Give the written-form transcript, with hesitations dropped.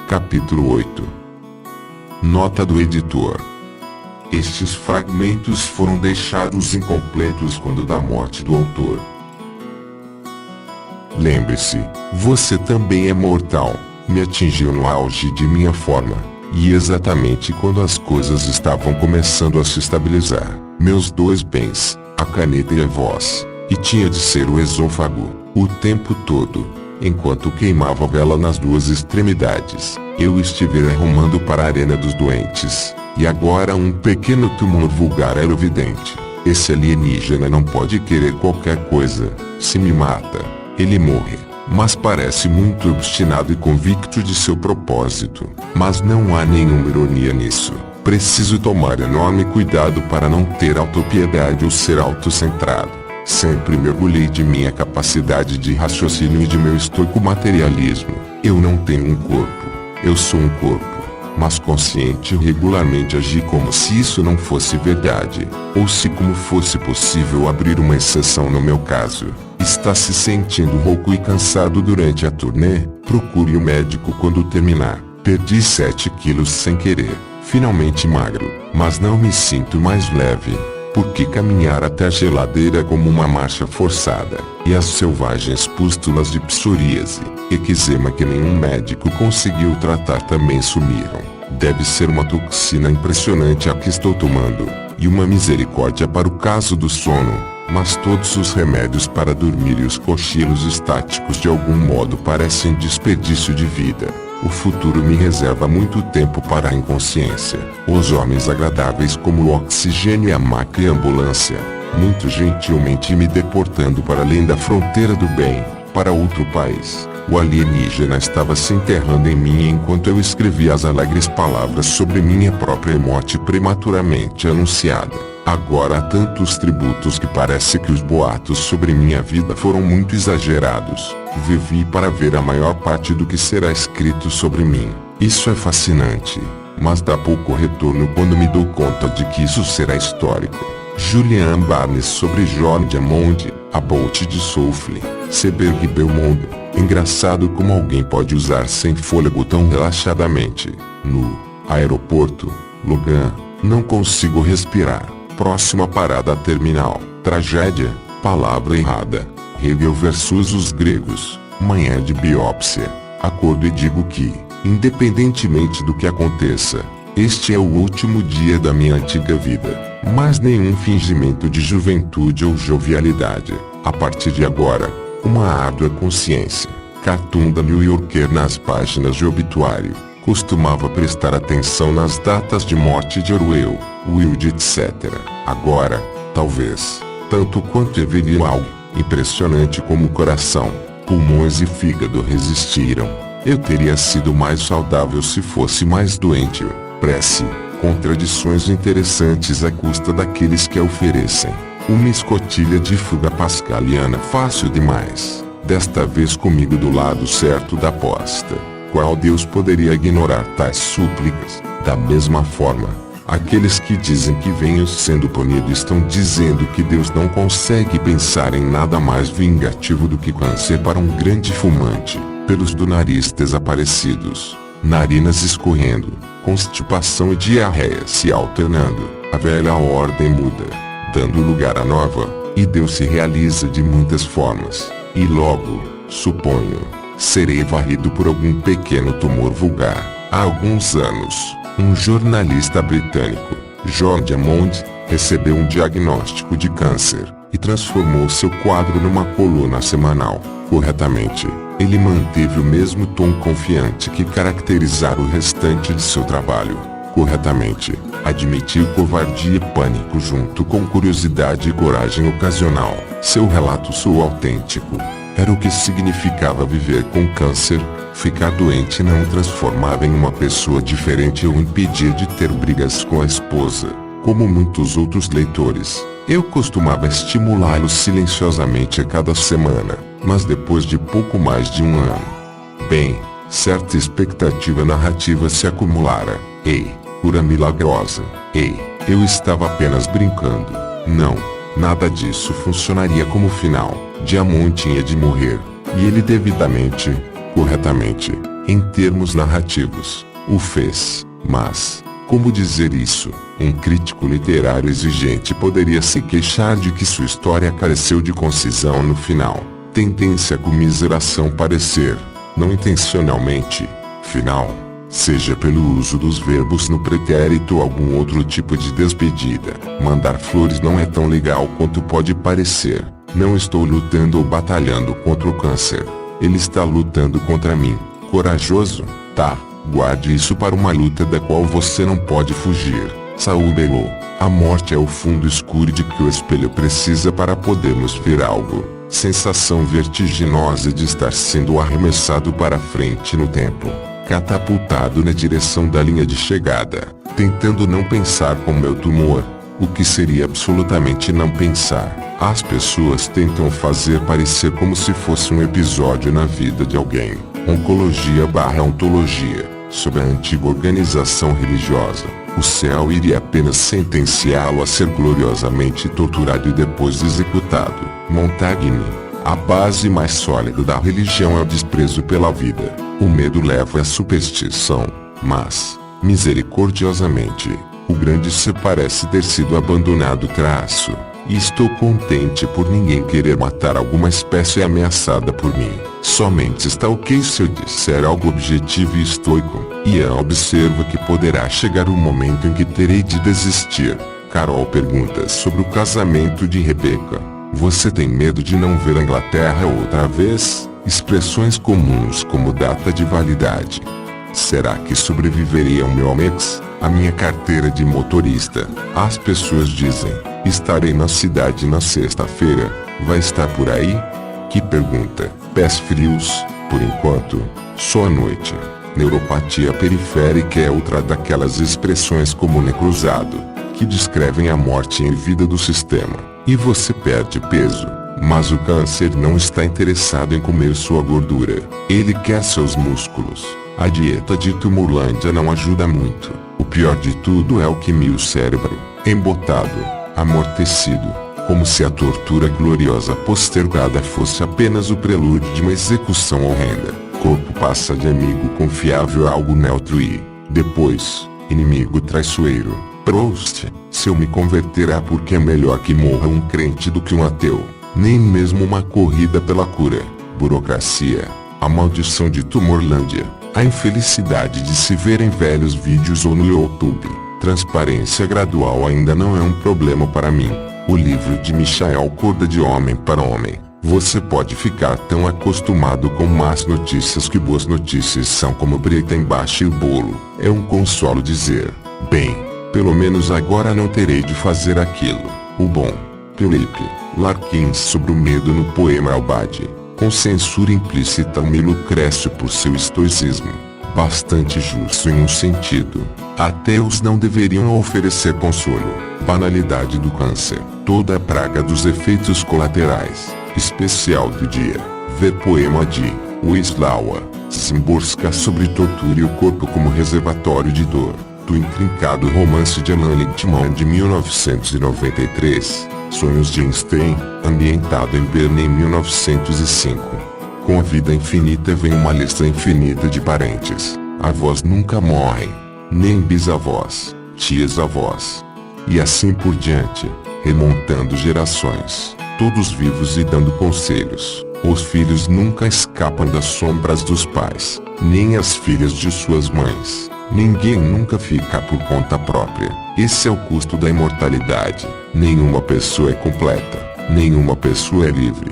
Capítulo 8. Nota do editor. Estes fragmentos foram deixados incompletos quando da morte do autor. Lembre-se, você também é mortal. Me atingiu no auge de minha forma, e exatamente quando as coisas estavam começando a se estabilizar. Meus dois bens, a caneta e a voz, e tinha de ser o esôfago, o tempo todo. Enquanto queimava a vela nas duas extremidades, eu estive arrumando para a arena dos doentes, e agora um pequeno túmulo vulgar era evidente. Esse alienígena não pode querer qualquer coisa. Se me mata, ele morre. Mas parece muito obstinado e convicto de seu propósito. Mas não há nenhuma ironia nisso. Preciso tomar enorme cuidado para não ter autopiedade ou ser autocentrado. Sempre me orgulhei de minha capacidade de raciocínio e de meu estoico materialismo. Eu não tenho um corpo. Eu sou um corpo. Mas consciente e regularmente agi como se isso não fosse verdade. Ou se como fosse possível abrir uma exceção no meu caso. Está se sentindo rouco e cansado durante a turnê? Procure o médico quando terminar. Perdi 7 quilos sem querer. Finalmente magro. Mas não me sinto mais leve. Porque caminhar até a geladeira é como uma marcha forçada. E as selvagens pústulas de psoríase, eczema que nenhum médico conseguiu tratar também sumiram. Deve ser uma toxina impressionante a que estou tomando. E uma misericórdia para o caso do sono. Mas todos os remédios para dormir e os cochilos estáticos de algum modo parecem desperdício de vida. O futuro me reserva muito tempo para a inconsciência. Os homens agradáveis como o oxigênio e a maca e a ambulância, muito gentilmente me deportando para além da fronteira do bem, para outro país. O alienígena estava se enterrando em mim enquanto eu escrevia as alegres palavras sobre minha própria morte prematuramente anunciada. Agora há tantos tributos que parece que os boatos sobre minha vida foram muito exagerados. Vivi para ver a maior parte do que será escrito sobre mim. Isso é fascinante, mas dá pouco retorno quando me dou conta de que isso será histórico. Julian Barnes sobre George Hammond, a Bolt de Souffle, Seberg Belmont. Engraçado como alguém pode usar sem fôlego tão relaxadamente. No aeroporto, Logan, não consigo respirar. Próxima parada terminal. Tragédia, palavra errada. Hegel versus os gregos. Manhã de biópsia. Acordo e digo que, independentemente do que aconteça, este é o último dia da minha antiga vida. Mas nenhum fingimento de juventude ou jovialidade. A partir de agora, uma árdua consciência. Cartoon da New Yorker nas páginas de obituário. Costumava prestar atenção nas datas de morte de Orwell, Wilde, etc. Agora, talvez, tanto quanto Evelyn Waugh, impressionante como o coração, pulmões e fígado resistiram. Eu teria sido mais saudável se fosse mais doente. Prece, contradições interessantes à custa daqueles que a oferecem. Uma escotilha de fuga pascaliana fácil demais. Desta vez comigo do lado certo da aposta. Qual Deus poderia ignorar tais súplicas? Da mesma forma, aqueles que dizem que venho sendo punido estão dizendo que Deus não consegue pensar em nada mais vingativo do que câncer para um grande fumante, pelos do nariz desaparecidos, narinas escorrendo, constipação e diarreia se alternando, a velha ordem muda, dando lugar à nova, e Deus se realiza de muitas formas, e logo, suponho, serei varrido por algum pequeno tumor vulgar. Há alguns anos, um jornalista britânico, George Hammond, recebeu um diagnóstico de câncer, e transformou seu quadro numa coluna semanal. Corretamente, ele manteve o mesmo tom confiante que caracterizara o restante de seu trabalho. Corretamente, admitiu covardia e pânico junto com curiosidade e coragem ocasional. Seu relato soou autêntico. Era o que significava viver com câncer. Ficar doente não o transformava em uma pessoa diferente ou impedir de ter brigas com a esposa, como muitos outros leitores. Eu costumava estimulá-lo silenciosamente a cada semana, mas depois de pouco mais de um ano. Bem, certa expectativa narrativa se acumulara. Ei, cura milagrosa. Ei, eu estava apenas brincando. Não, nada disso funcionaria como final. Hammond tinha de morrer, e ele devidamente, corretamente, em termos narrativos, o fez, mas, como dizer isso? Um crítico literário exigente poderia se queixar de que sua história careceu de concisão no final. Tendência a comiseração parecer, não intencionalmente, final, seja pelo uso dos verbos no pretérito ou algum outro tipo de despedida. Mandar flores não é tão legal quanto pode parecer. Não estou lutando ou batalhando contra o câncer. Ele está lutando contra mim. Corajoso? Tá. Guarde isso para uma luta da qual você não pode fugir. Saul berrou. A morte é o fundo escuro de que o espelho precisa para podermos ver algo. Sensação vertiginosa de estar sendo arremessado para frente no tempo. Catapultado na direção da linha de chegada. Tentando não pensar com meu tumor. O que seria absolutamente não pensar. As pessoas tentam fazer parecer como se fosse um episódio na vida de alguém. Oncologia/ontologia. Sobre a antiga organização religiosa, o céu iria apenas sentenciá-lo a ser gloriosamente torturado e depois executado. Montaigne. A base mais sólida da religião é o desprezo pela vida. O medo leva à superstição, mas, misericordiosamente, o grande se parece ter sido abandonado traço. E estou contente por ninguém querer matar alguma espécie ameaçada por mim. Somente está ok se eu disser algo objetivo e estoico. Ian observa que poderá chegar o momento em que terei de desistir. Carol pergunta sobre o casamento de Rebecca. Você tem medo de não ver a Inglaterra outra vez? Expressões comuns como data de validade. Será que sobreviverei ao meu Amex? A minha carteira de motorista. As pessoas dizem, estarei na cidade na sexta-feira. Vai estar por aí? Que pergunta. Pés frios, por enquanto, só à noite. Neuropatia periférica é outra daquelas expressões como necrosado, que descrevem a morte em vida do sistema. E você perde peso. Mas o câncer não está interessado em comer sua gordura. Ele quer seus músculos. A dieta de Tumorlândia não ajuda muito. O pior de tudo é o que o cérebro, embotado, amortecido, como se a tortura gloriosa postergada fosse apenas o prelúdio de uma execução horrenda. Corpo passa de amigo confiável a algo neutro e, depois, inimigo traiçoeiro. Proust, se eu me converter é porque é melhor que morra um crente do que um ateu. Nem mesmo uma corrida pela cura. Burocracia. A maldição de Tumorlândia. A infelicidade de se ver em velhos vídeos ou no YouTube. Transparência gradual ainda não é um problema para mim. O livro de Michael Korda de Homem para Homem. Você pode ficar tão acostumado com más notícias que boas notícias são como brita embaixo e o bolo. É um consolo dizer, bem, pelo menos agora não terei de fazer aquilo. O bom. Philip Larkins sobre o medo no poema Albade. Com censura implícita me Lucrécio por seu estoicismo. Bastante justo em um sentido. Ateus não deveriam oferecer consolo. Banalidade do câncer. Toda a praga dos efeitos colaterais. Especial do dia. Ver poema de Wisława Szymborska sobre tortura e o corpo como reservatório de dor. Do intrincado romance de Alan Lichtman de 1993. Sonhos de Einstein, ambientado em Berna em 1905. Com a vida infinita vem uma lista infinita de parentes. Avós nunca morrem, nem bisavós, tias-avós. E assim por diante, remontando gerações, todos vivos e dando conselhos. Os filhos nunca escapam das sombras dos pais, nem as filhas de suas mães. Ninguém nunca fica por conta própria. Esse é o custo da imortalidade. Nenhuma pessoa é completa. Nenhuma pessoa é livre.